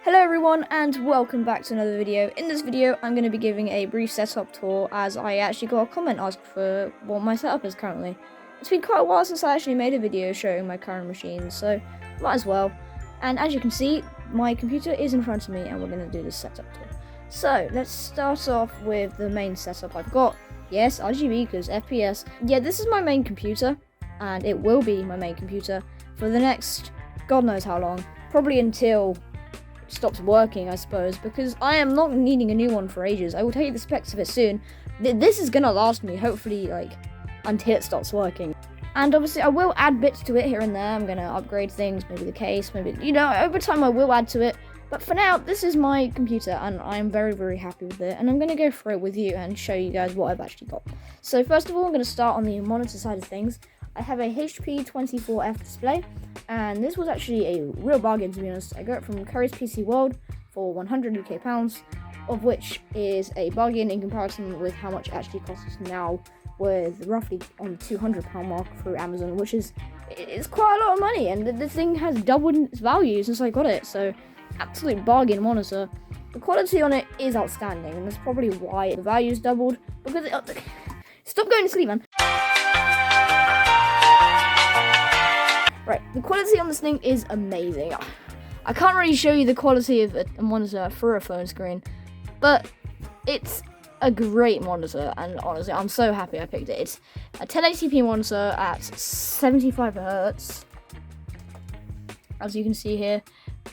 Hello everyone and welcome back to another video. In this video I'm going to be giving a brief setup tour as I actually got a comment asked for what my setup is currently. It's been quite a while since I actually made a video showing my current machine, so might as well. And as you can see, my computer is in front of me and we're going to do this setup tour. So let's start off with the main setup I've got. Yes, RGB because FPS. Yeah, this is my main computer and it will be my main computer for the next God knows how long. Probably until stops working, I suppose, because I am not needing a new one for ages. I will tell you the specs of it soon. This is gonna last me, hopefully, like, until it stops working. And obviously, I will add bits to it here and there. I'm gonna upgrade things, maybe the case, maybe, over time I will add to it. But for now, this is my computer, and I'm very, very happy with it. And I'm gonna go through it with you and show you guys what I've actually got. So first of all, I'm gonna start on the monitor side of things. I have a HP 24F display, and this was actually a real bargain, to be honest. I got it from Curry's PC World for 100 UK pounds, of which is a bargain in comparison with how much it actually costs now, with roughly on the £200 mark through Amazon, which is quite a lot of money, and the thing has doubled in its value since I got it, so absolute bargain monitor. The quality on it is outstanding, and that's probably why the value's doubled, because stop going to sleep, man. Right, the quality on this thing is amazing. I can't really show you the quality of a monitor through a phone screen, but it's a great monitor, and honestly, I'm so happy I picked it. It's a 1080p monitor at 75Hz, as you can see here,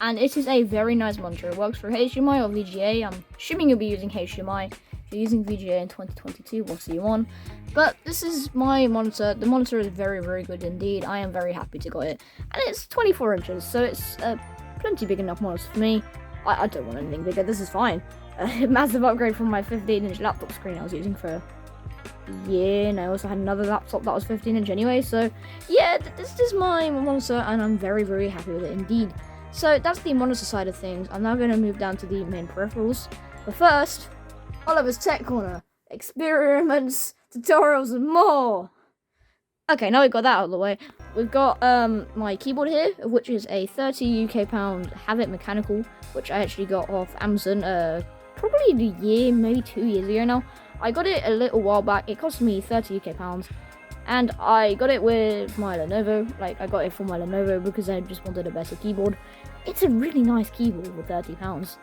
and it is a very nice monitor. It works for HDMI or VGA. I'm assuming you'll be using HDMI. If you're using VGA in 2022, we'll see you on. But this is my monitor. The monitor is very, very good indeed. I am very happy to got it. And it's 24 inches, so it's a plenty big enough monitor for me. I don't want anything bigger. This is fine. A massive upgrade from my 15-inch laptop screen I was using for a year. And I also had another laptop that was 15-inch anyway. So, yeah, this is my monitor, and I'm very, very happy with it indeed. So, that's the monitor side of things. I'm now going to move down to the main peripherals. But first, Oliver's Tech Corner. Experiments, tutorials, and more. Okay, now we've got that out of the way. We've got my keyboard here, which is a 30 UK pound Havit mechanical, which I actually got off Amazon probably a year, maybe 2 years ago now. I got it a little while back. It cost me 30 UK pounds, and I got it with my Lenovo. Like, I got it for my Lenovo because I just wanted a better keyboard. It's a really nice keyboard for 30 pounds.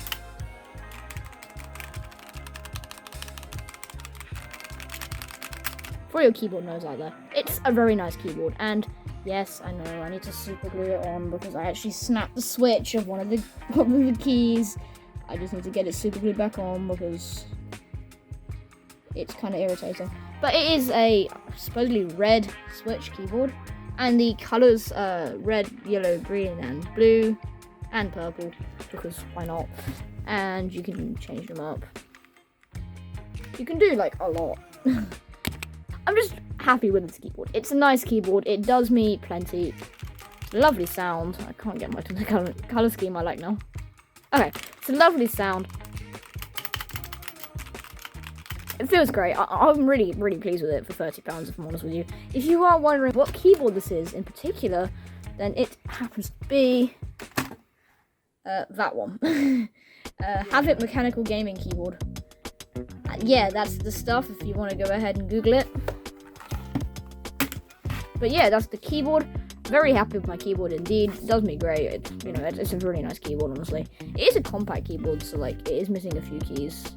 For your keyboard nerds out there, it's a very nice keyboard, and yes, I know I need to super glue it on because I actually snapped the switch of one of the keys. I just need to get it super glued back on because it's kind of irritating. But it is a supposedly red switch keyboard, and the colors red, yellow, green, and blue, and purple, because why not? And you can change them up. You can do like a lot. I'm just happy with this keyboard. It's a nice keyboard. It does me plenty. Lovely sound. I can't get much of the color scheme I like now. Okay, it's a lovely sound. It feels great. I'm really, really pleased with it for £30, if I'm honest with you. If you are wondering what keyboard this is in particular, then it happens to be that one. Havit mechanical gaming keyboard. Yeah, that's the stuff if you want to go ahead and Google it. But yeah, that's the keyboard. Very happy with my keyboard indeed. It does me great. It's a really nice keyboard, honestly. It is a compact keyboard, so like it is missing a few keys.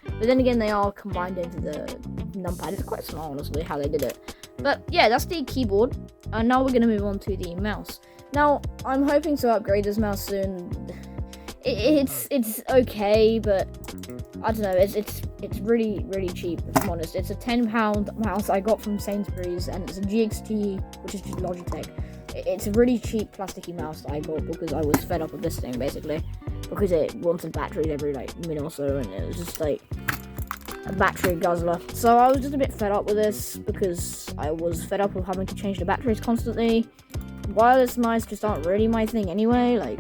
But then again, they are combined into the numpad. It's quite small, honestly, how they did it. But yeah, that's the keyboard. And now we're going to move on to the mouse. Now, I'm hoping to upgrade this mouse soon. It's okay, but I don't know, it's really, really cheap, if I'm honest. It's a £10 mouse I got from Sainsbury's, and it's a GXT, which is just Logitech. It's a really cheap plasticky mouse that I got because I was fed up with this thing, basically. Because it wanted batteries every, minute or so, and it was just, a battery guzzler. So I was just a bit fed up with this, because I was fed up with having to change the batteries constantly. Wireless mice just aren't really my thing anyway,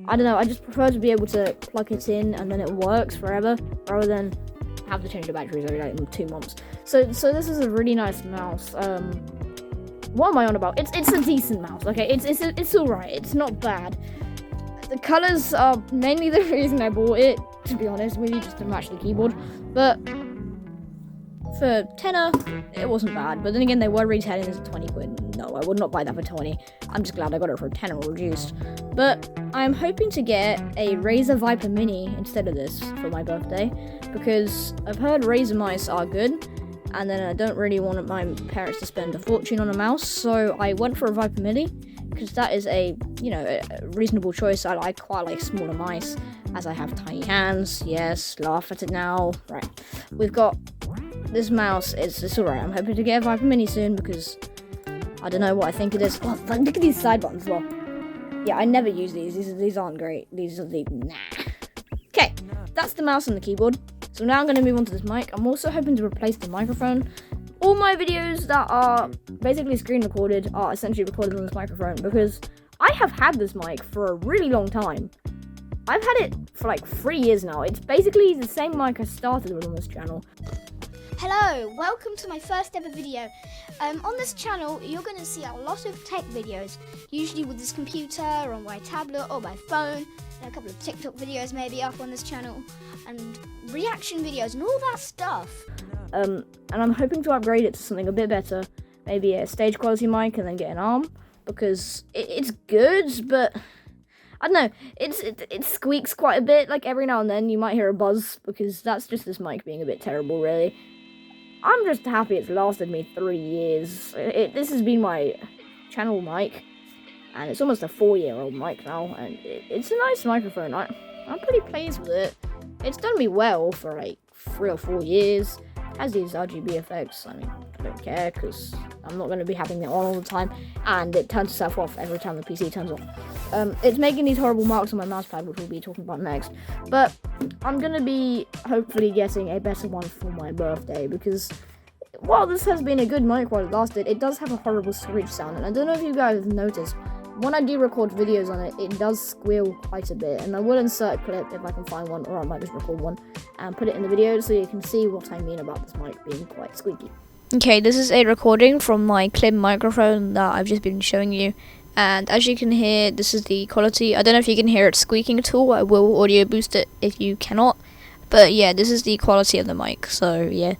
I don't know, I just prefer to be able to plug it in and then it works forever, rather than have to change the batteries every 2 months. So this is a really nice mouse. What am I on about? It's a decent mouse, okay? It's alright, it's not bad. The colours are mainly the reason I bought it, to be honest, really just to match the keyboard. But for tenner, it wasn't bad. But then again, they were retailing this at 20 quid. No, I would not buy that for 20. I'm just glad I got it for a tenner or reduced. But I'm hoping to get a Razer Viper Mini instead of this for my birthday, because I've heard Razer mice are good, and then I don't really want my parents to spend a fortune on a mouse, so I went for a Viper Mini, because that is a reasonable choice. I quite like smaller mice, as I have tiny hands. Yes, laugh at it now. Right, we've got this mouse. It's alright. I'm hoping to get a Viper Mini soon, because I don't know what I think of this. Oh, look at these side buttons as well. Yeah, I never use these. These aren't great. These are the nah. Okay, that's the mouse and the keyboard. So now I'm going to move on to this mic. I'm also hoping to replace the microphone. All my videos that are basically screen recorded are essentially recorded on this microphone, because I have had this mic for a really long time. I've had it for like 3 years now. It's basically the same mic I started with on this channel. Hello, welcome to my first ever video. On this channel, you're going to see a lot of tech videos, usually with this computer, or on my tablet, or my phone, and a couple of TikTok videos maybe up on this channel, and reaction videos, and all that stuff. And I'm hoping to upgrade it to something a bit better, maybe a stage quality mic and then get an arm, because it's good, but I don't know, it squeaks quite a bit. Like every now and then you might hear a buzz, because that's just this mic being a bit terrible, really. I'm just happy it's lasted me 3 years. This has been my channel mic, and it's almost a 4-year-old mic now, and it's a nice microphone. I'm pretty pleased with it. It's done me well for like 3 or 4 years. It has these RGB effects. I mean, I don't care, because I'm not going to be having it on all the time, and it turns itself off every time the PC turns off. It's making these horrible marks on my mousepad, which we'll be talking about next. But I'm going to be hopefully getting a better one for my birthday, because while this has been a good mic while it lasted, it does have a horrible screech sound. And I don't know if you guys have noticed, when I do record videos on it, it does squeal quite a bit. And I will insert a clip if I can find one, or I might just record one and put it in the video so you can see what I mean about this mic being quite squeaky. Okay, this is a recording from my clip microphone that I've just been showing you. And as you can hear, this is the quality. I don't know if you can hear it squeaking at all. I will audio boost it if you cannot. But yeah, this is the quality of the mic, so yeah.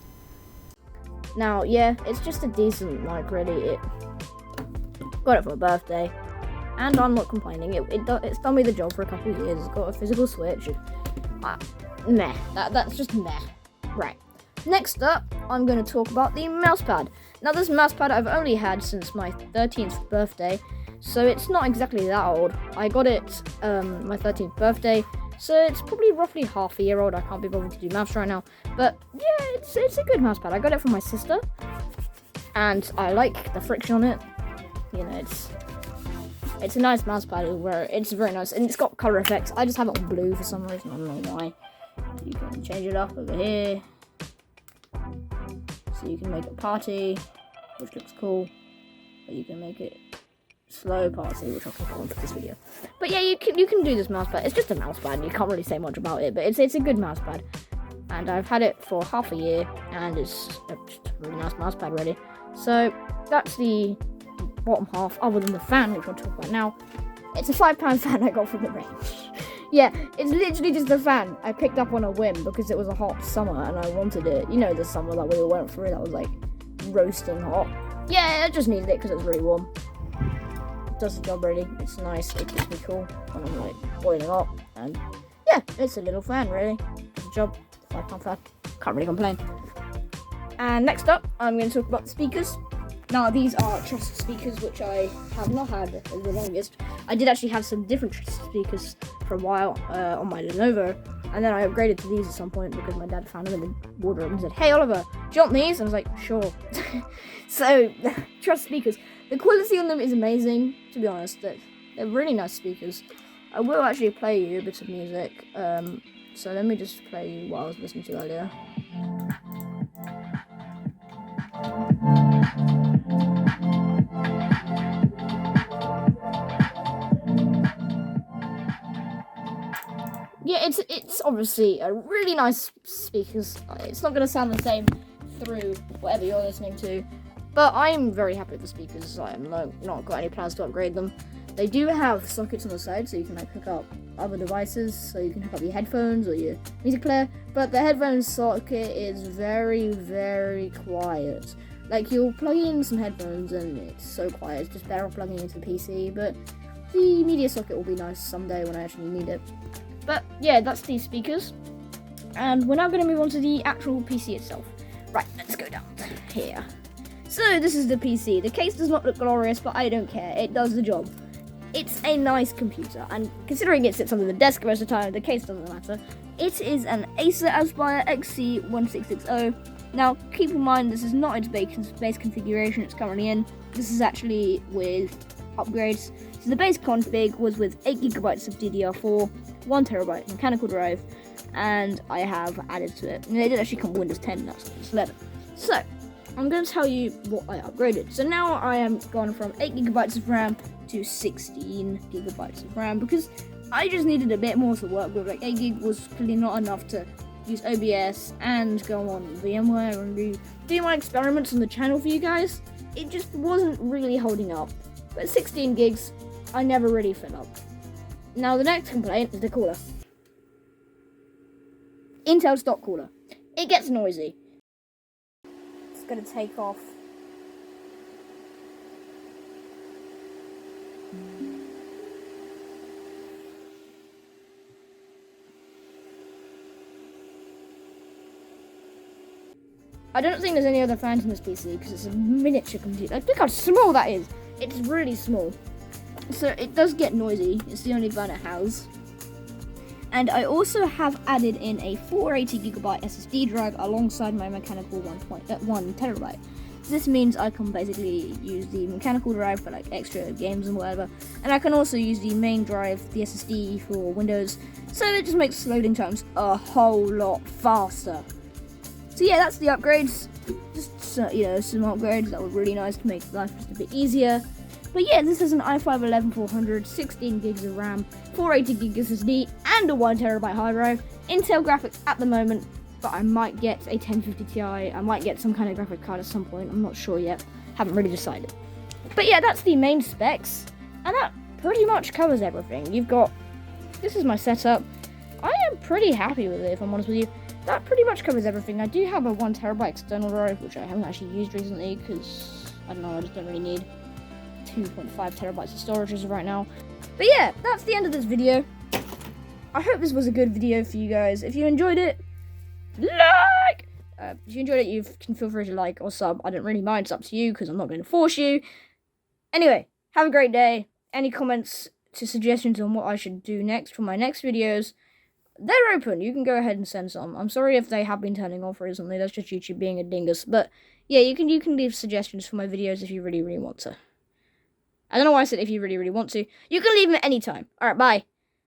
Now, yeah, it's just a decent mic, really. Got it for a birthday, and I'm not complaining. It's done me the job for a couple of years. It's got a physical switch. Meh. That's just meh. Right. Next up, I'm going to talk about the mousepad. Now, this mousepad I've only had since my 13th birthday, so it's not exactly that old. I got it my 13th birthday, so it's probably roughly half a year old. I can't be bothered to do maths right now, but yeah, it's a good mousepad. I got it from my sister, and I like the friction on it. You know, it's a nice mousepad where it's very nice, and it's got color effects. I just have it on blue for some reason. I don't know why. You can change it up over here, so you can make it party, which looks cool. Or you can make it slow party, which I'll click on for this video. But yeah, you can do this mousepad. It's just a mousepad. You can't really say much about it, but it's a good mousepad. And I've had it for half a year, and it's just a really nice mousepad, really. So that's the bottom half, other than the fan, which I'll talk about now. It's a £5 fan I got from the range. Yeah, it's literally just a fan I picked up on a whim because it was a hot summer and I wanted it. You know, the summer that we all went through that was like roasting hot. Yeah, I just needed it because it was really warm. It does the job really. It's nice. It keeps me cool when I'm like boiling up. And yeah, it's a little fan really. Does the job. £5 fan. Can't really complain. And next up, I'm going to talk about the speakers. Now, these are Trust speakers, which I have not had the longest. I did actually have some different Trust speakers for a while on my Lenovo, and then I upgraded to these at some point because my dad found them in the wardrobe and said, "Hey, Oliver, do you want these?" And I was like, "Sure." So, Trust speakers. The quality on them is amazing, to be honest. They're really nice speakers. I will actually play you a bit of music. So let me just play you what I was listening to earlier. Yeah, it's obviously a really nice speakers. It's not going to sound the same through whatever you're listening to, but I'm very happy with the speakers. I am not got any plans to upgrade them. They do have sockets on the side, so you can like hook up other devices, so you can hook up your headphones or your music player, but the headphones socket is very, very quiet. Like, you'll plug in some headphones and it's so quiet, it's just better plugging into the PC, but the media socket will be nice someday when I actually need it. But yeah, that's the speakers, and we're now going to move on to the actual PC itself. Right, let's go down here. So this is the PC. The case does not look glorious, but I don't care, it does the job. It's a nice computer, and considering it sits under the desk most of the time, the case doesn't matter. It is an Acer Aspire XC1660. Now, keep in mind, this is not its base configuration it's currently in. This is actually with upgrades. So the base config was with 8GB of DDR4, 1TB mechanical drive, and I have added to it. And they did actually come with Windows 10, that's Windows 11. So, I'm going to tell you what I upgraded. So now I am gone from 8GB of RAM to 16GB of RAM, because I just needed a bit more to work with. Like, 8GB was clearly not enough to use OBS and go on VMware and do my experiments on the channel for you guys. It just wasn't really holding up. But 16 gigs, I never really fill up. Now the next complaint is the cooler. Intel stock cooler. It gets noisy. It's gonna take off. I don't think there's any other fans in this PC because it's a miniature computer. Like, look how small that is. It's really small. So it does get noisy. It's the only fan it has. And I also have added in a 480GB SSD drive alongside my mechanical 1 terabyte. This means I can basically use the mechanical drive for like extra games and whatever. And I can also use the main drive, the SSD, for Windows. So it just makes loading times a whole lot faster. So yeah, that's the upgrades. Just some upgrades that were really nice to make life just a bit easier. But yeah, this is an i5-11400, 16 gigs of RAM, 480 gig SSD, and a 1TB hard drive. Intel graphics at the moment, but I might get a 1050 Ti. I might get some kind of graphic card at some point. I'm not sure yet. Haven't really decided. But yeah, that's the main specs, and that pretty much covers everything. This is my setup. I am pretty happy with it, if I'm honest with you. That pretty much covers everything. I do have a 1TB external drive, which I haven't actually used recently because, I don't know, I just don't really need 2.5 terabytes of storage as of right now. But yeah, that's the end of this video. I hope this was a good video for you guys. If you enjoyed it, like! If you enjoyed it, you can feel free to like or sub. I don't really mind, it's up to you because I'm not going to force you. Anyway, have a great day. Any comments to suggestions on what I should do next for my next videos, they're open. You can go ahead and send some. I'm sorry if they have been turning off recently. That's just YouTube being a dingus. But yeah, you can leave suggestions for my videos if you really, really want to. I don't know why I said if you really, really want to. You can leave them at any time. Alright, bye.